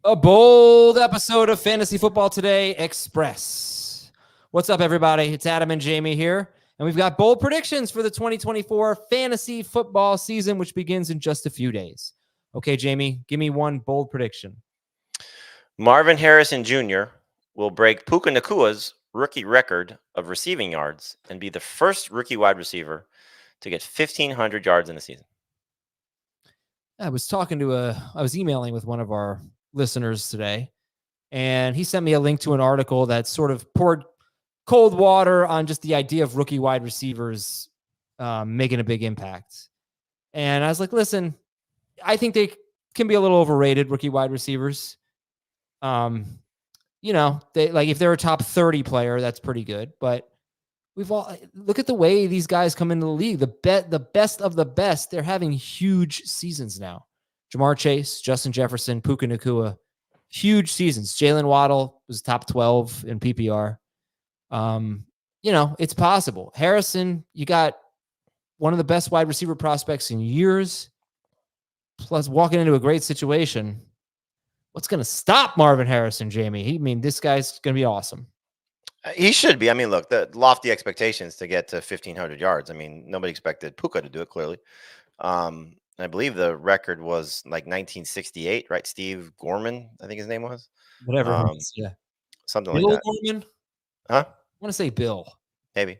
A bold episode of Fantasy Football Today Express. What's up, everybody? It's Adam and Jamey here, and we've got bold predictions for the 2024 fantasy football season, which begins in just a few days. Okay, Jamey, give me one bold prediction. Marvin Harrison Jr. will break Puka Nakua's rookie record of receiving yards and be the first rookie wide receiver to get 1,500 yards in a season. I was emailing with one of our listeners today, and he sent me a link to an article that sort of poured cold water on just the idea of rookie wide receivers making a big impact. And I was like, listen, I think they can be a little overrated, rookie wide receivers. They like if they're a top 30 player, that's pretty good. But look at the way these guys come into the league. The best of the best, they're having huge seasons now. Jamar Chase, Justin Jefferson, Puka Nacua, huge seasons. Jalen Waddle was top 12 in PPR. It's possible. Harrison, you got one of the best wide receiver prospects in years, plus walking into a great situation. What's going to stop Marvin Harrison, Jamey? This guy's going to be awesome. He should be. Look, the lofty expectations to get to 1,500 yards. Nobody expected Puka to do it, clearly. I believe the record was like 1968, right? Steve Gorman, I think his name was. Whatever it is, yeah. Something Bill like that. Gorman? Huh? I want to say Bill. Maybe.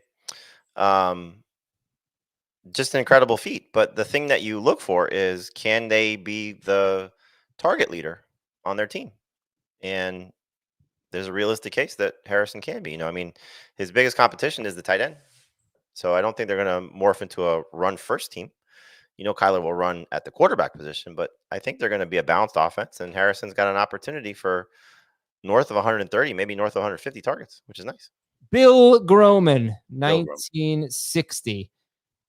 Just an incredible feat. But the thing that you look for is, can they be the target leader on their team? And there's a realistic case that Harrison can be. His biggest competition is the tight end. So I don't think they're going to morph into a run-first team. Kyler will run at the quarterback position, but I think they're going to be a balanced offense, and Harrison's got an opportunity for north of 130, maybe north of 150 targets, which is nice. Bill Groman, 1960.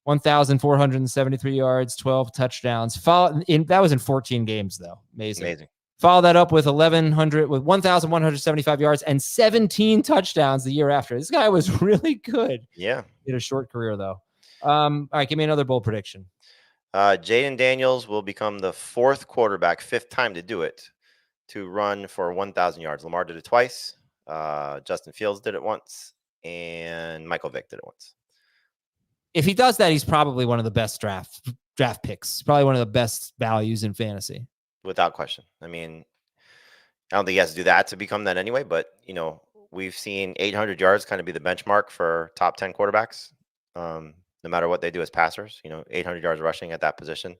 1,473 yards, 12 touchdowns. That was in 14 games, though. Amazing. Follow that up with 1,175 yards and 17 touchdowns the year after. This guy was really good. Yeah. He had a short career, though. All right, give me another bold prediction. Jayden Daniels will become the fourth quarterback, fifth time to do it, to run for 1,000 yards. Lamar did it twice. Justin Fields did it once. And Michael Vick did it once. If he does that, he's probably one of the best draft picks. Probably one of the best values in fantasy. Without question. I don't think he has to do that to become that anyway, but, we've seen 800 yards kind of be the benchmark for top 10 quarterbacks, no matter what they do as passers. 800 yards rushing at that position.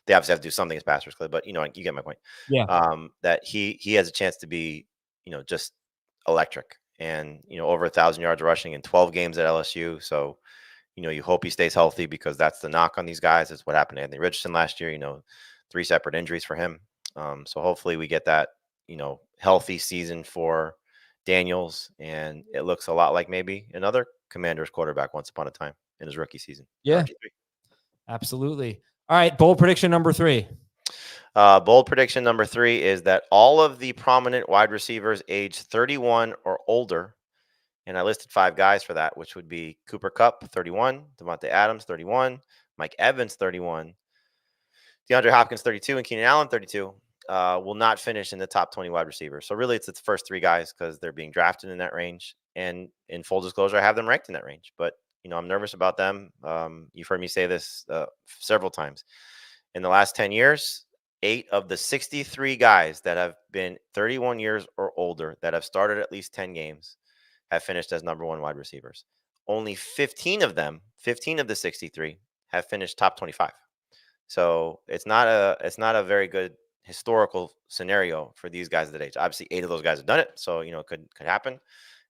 They obviously have to do something as passers, but, you get my point. Yeah. That he has a chance to be, just electric. And, over 1,000 yards rushing in 12 games at LSU. So, you hope he stays healthy, because that's the knock on these guys. It's what happened to Anthony Richardson last year, 3 separate injuries for him. So hopefully we get that, healthy season for Daniels, and it looks a lot like maybe another Commanders quarterback once upon a time in his rookie season. Yeah, absolutely. All right, bold prediction number 3. Bold prediction number 3 is that all of the prominent wide receivers age 31 or older, and I listed 5 guys for that, which would be Cooper Kupp, 31, Devontae Adams, 31, Mike Evans, 31, DeAndre Hopkins, 32, and Keenan Allen, 32, will not finish in the top 20 wide receivers. So really, it's the first 3 guys, because they're being drafted in that range. And in full disclosure, I have them ranked in that range. But, I'm nervous about them. You've heard me say this several times. In the last 10 years, 8 of the 63 guys that have been 31 years or older that have started at least 10 games have finished as number 1 wide receivers. Only 15 of them, 15 of the 63, have finished top 25. So it's not a very good historical scenario for these guys at that age. Obviously, 8 of those guys have done it, so it could happen,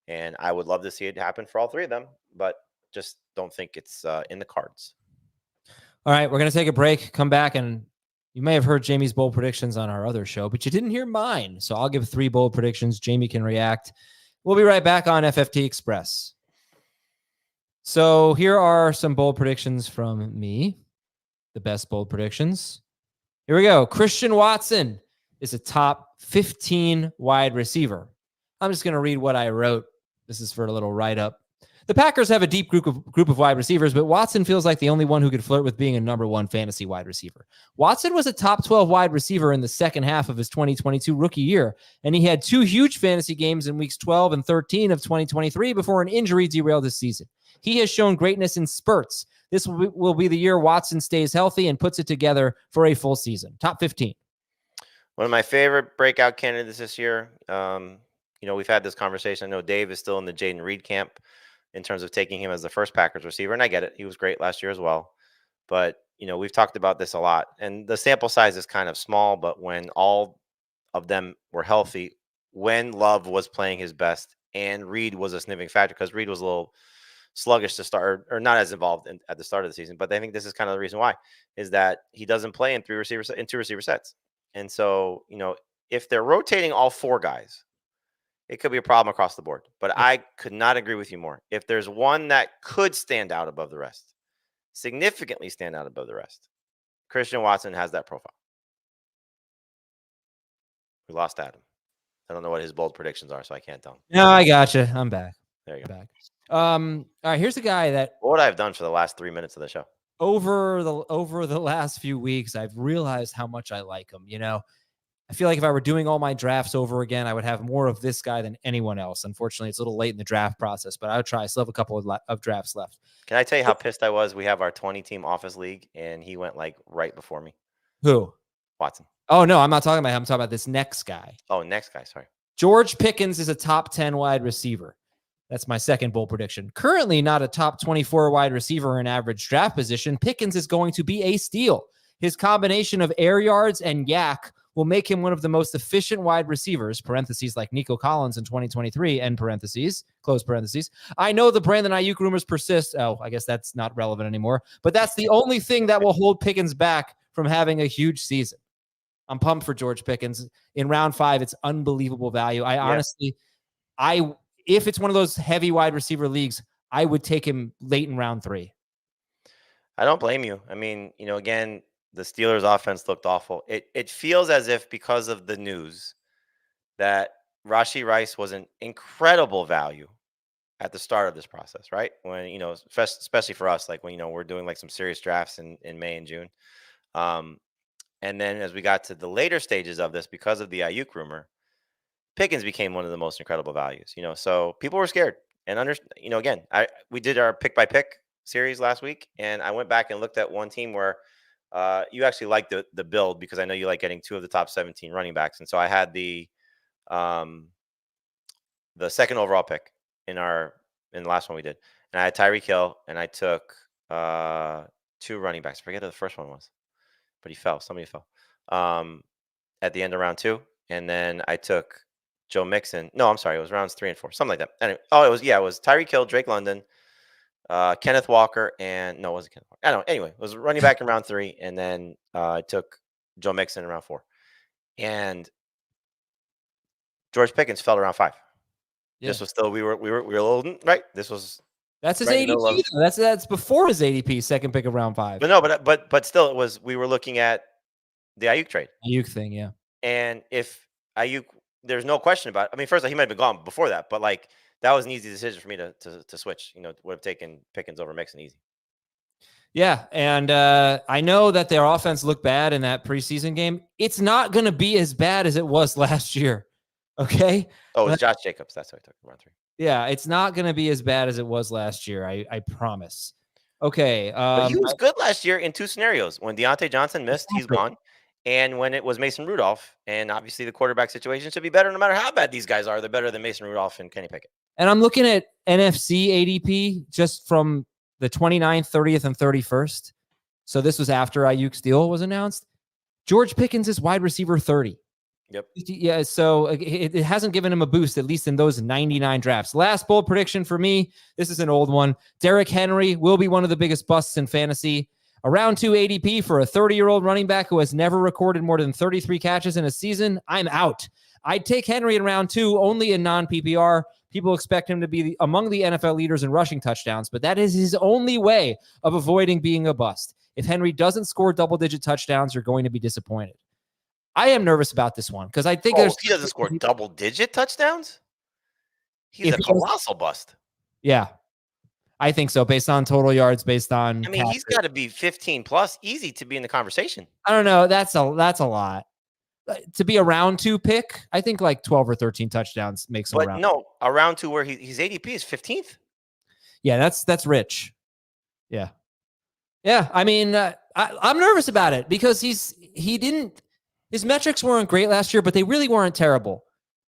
and I would love to see it happen for all 3 of them, but just don't think it's in the cards. All right, we're gonna take a break. Come back, and you may have heard Jamey's bold predictions on our other show, but you didn't hear mine. So I'll give 3 bold predictions. Jamey can react. We'll be right back on FFT Express. So here are some bold predictions from me. The best bold predictions. Here we go. Christian Watson is a top 15 wide receiver. I'm just going to read what I wrote. This is for a little write-up. The Packers have a deep group of wide receivers, but Watson feels like the only one who could flirt with being a number one fantasy wide receiver. Watson was a top 12 wide receiver in the second half of his 2022 rookie year, and he had 2 huge fantasy games in weeks 12 and 13 of 2023 before an injury derailed his season. He has shown greatness in spurts. This will be the year Watson stays healthy and puts it together for a full season. Top 15. One of my favorite breakout candidates this year. We've had this conversation. I know Dave is still in the Jayden Reed camp in terms of taking him as the first Packers receiver. And I get it. He was great last year as well. But, we've talked about this a lot. And the sample size is kind of small, but when all of them were healthy, when Love was playing his best and Reed was a sniffing factor, because Reed was a little sluggish to start or not as involved at the start of the season. But I think this is kind of the reason why, is that he doesn't play in 2 receiver sets. And so, if they're rotating all 4 guys, it could be a problem across the board. But I could not agree with you more. If there's one that could stand out above the rest, significantly stand out above the rest, Christian Watson has that profile. We lost Adam. I don't know what his bold predictions are, so I can't tell him. No, I gotcha. I'm back. There you go. Back. All right, here's a guy that what would I have done for the last 3 minutes of the show? Over the last few weeks, I've realized how much I like him. I feel like if I were doing all my drafts over again, I would have more of this guy than anyone else. Unfortunately, it's a little late in the draft process, but I would try. I still have a couple of drafts left. Can I tell you how pissed I was? We have our 20-team office league, and he went right before me. Who? Watson. Oh, no, I'm not talking about him. I'm talking about this next guy. Oh, next guy. Sorry. George Pickens is a top 10 wide receiver. That's my second bold prediction. Currently not a top 24 wide receiver in average draft position, Pickens is going to be a steal. His combination of air yards and yak will make him one of the most efficient wide receivers, parentheses like Nico Collins in 2023, end parentheses, close parentheses. I know the Brandon Ayuk rumors persist. Oh, I guess that's not relevant anymore. But that's the only thing that will hold Pickens back from having a huge season. I'm pumped for George Pickens. In round 5, it's unbelievable value. Honestly, if it's one of those heavy wide receiver leagues, I would take him late in round 3. I don't blame you. I mean, again, the Steelers' offense looked awful. It feels as if because of the news that Rashee Rice was an incredible value at the start of this process, right? When, especially for us, like when, we're doing like some serious drafts in May and June. And then as we got to the later stages of this, because of the Ayuk rumor, Pickens became one of the most incredible values, so people were scared. And again, we did our pick by pick series last week, and I went back and looked at one team where you actually like the build, because I know you like getting 2 of the top 17 running backs. And so I had the second overall pick in the last one we did, and I had Tyreek Hill, and I took 2 running backs. I forget who the first one was, but he fell. Somebody fell at the end of round 2, and then I took Joe Mixon. No, I'm sorry, it was rounds 3 and 4, something like that. Anyway, it was Tyreek Hill, Drake London, Kenneth Walker, and no, it wasn't Kenneth Walker. I don't know. Anyway, it was running back in round 3, and then I took Joe Mixon in round 4, and George Pickens fell to round 5. Yeah. This was still we were a little right. That's his ADP. That's before his ADP, second pick of round 5. But no, but still, we were looking at the Ayuk trade. Ayuk thing, yeah. And if Ayuk, there's no question about it. I mean, first of all, he might have been gone before that, but like that was an easy decision for me to switch. Would have taken Pickens over Mixon easy. Yeah, and I know that their offense looked bad in that preseason game. It's not going to be as bad as it was last year. Okay. Oh, it's Josh Jacobs. That's what I took round 3. Yeah, it's not going to be as bad as it was last year. I promise. Okay. But he was good last year in 2 scenarios. When Deontay Johnson missed, he's gone. And when it was Mason Rudolph, and obviously the quarterback situation should be better no matter how bad these guys are. They're better than Mason Rudolph and Kenny Pickett. And I'm looking at NFC ADP just from the 29th, 30th, and 31st. So this was after Ayuk's deal was announced. George Pickens is wide receiver 30. Yep. Yeah, so it hasn't given him a boost, at least in those 99 drafts. Last bold prediction for me, this is an old one. Derrick Henry will be one of the biggest busts in fantasy. A round 2 ADP for a 30-year-old running back who has never recorded more than 33 catches in a season. I'm out. I'd take Henry in round 2 only in non-PPR. People expect him to be among the NFL leaders in rushing touchdowns, but that is his only way of avoiding being a bust. If Henry doesn't score double-digit touchdowns, you're going to be disappointed. I am nervous about this one because I think he doesn't score double-digit touchdowns. He's a colossal bust. Yeah. I think so, based on total yards, based on I mean, he's got to be 15 plus, easy to be in the conversation. I don't know. That's a lot. To be a round 2 pick, I think like 12 or 13 touchdowns makes him But around. no, a round 2 where his ADP is 15th. Yeah, that's rich. Yeah. I mean, I'm nervous about it because his metrics weren't great last year, but they really weren't terrible.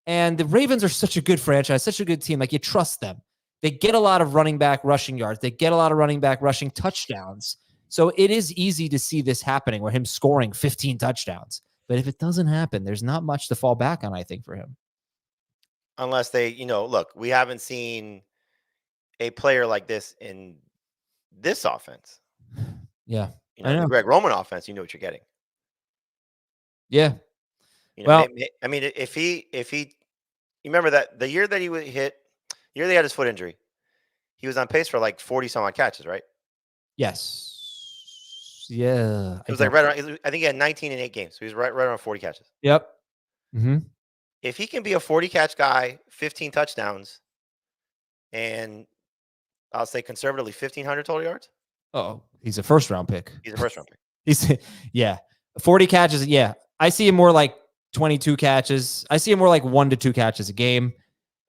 And the Ravens are such a good franchise, such a good team. Like, you trust them. They get a lot of running back rushing yards. They get a lot of running back rushing touchdowns. So it is easy to see this happening, where him scoring 15 touchdowns. But if it doesn't happen, there's not much to fall back on, I think, for him. Unless they, look, we haven't seen a player like this in this offense. Yeah. I know. The Greg Roman offense, you know what you're getting. Yeah. Well, I mean, if he, you remember that the year that he would hit, the year they had his foot injury, he was on pace for like 40 some odd catches, right? Yes. Yeah. It was like right around, I think he had 19 in 8 games. So he was right around 40 catches. Yep. Mm-hmm. If he can be a 40 catch guy, 15 touchdowns, and I'll say conservatively 1,500 total yards. Oh, he's a first round pick. He's a first round pick. He's 40 catches. Yeah. I see him more like 22 catches. I see him more like 1 to 2 catches a game.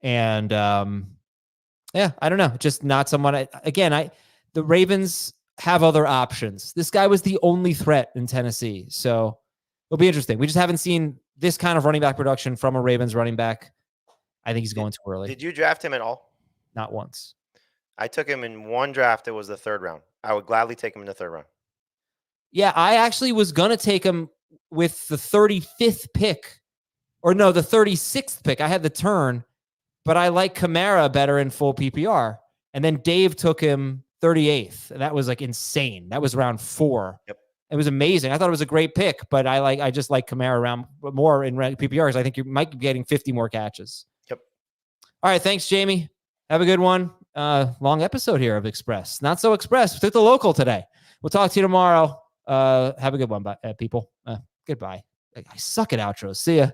And I don't know. Just not someone. The Ravens have other options. This guy was the only threat in Tennessee. So it'll be interesting. We just haven't seen this kind of running back production from a Ravens running back. I think he's going too early. Did you draft him at all? Not once. I took him in one draft. It was the 3rd round. I would gladly take him in the 3rd round. Yeah, I actually was going to take him with the 35th pick. Or no, the 36th pick. I had the turn, but I like Kamara better in full PPR. And then Dave took him 38th. And that was like insane. That was round 4. Yep. It was amazing. I thought it was a great pick, but I just like Kamara around more in PPR because I think you might be getting 50 more catches. Yep. All right. Thanks, Jamey. Have a good one. Long episode here of Express. Not so Express. We took the local today. We'll talk to you tomorrow. Have a good one, people. Goodbye. I suck at outros. See ya.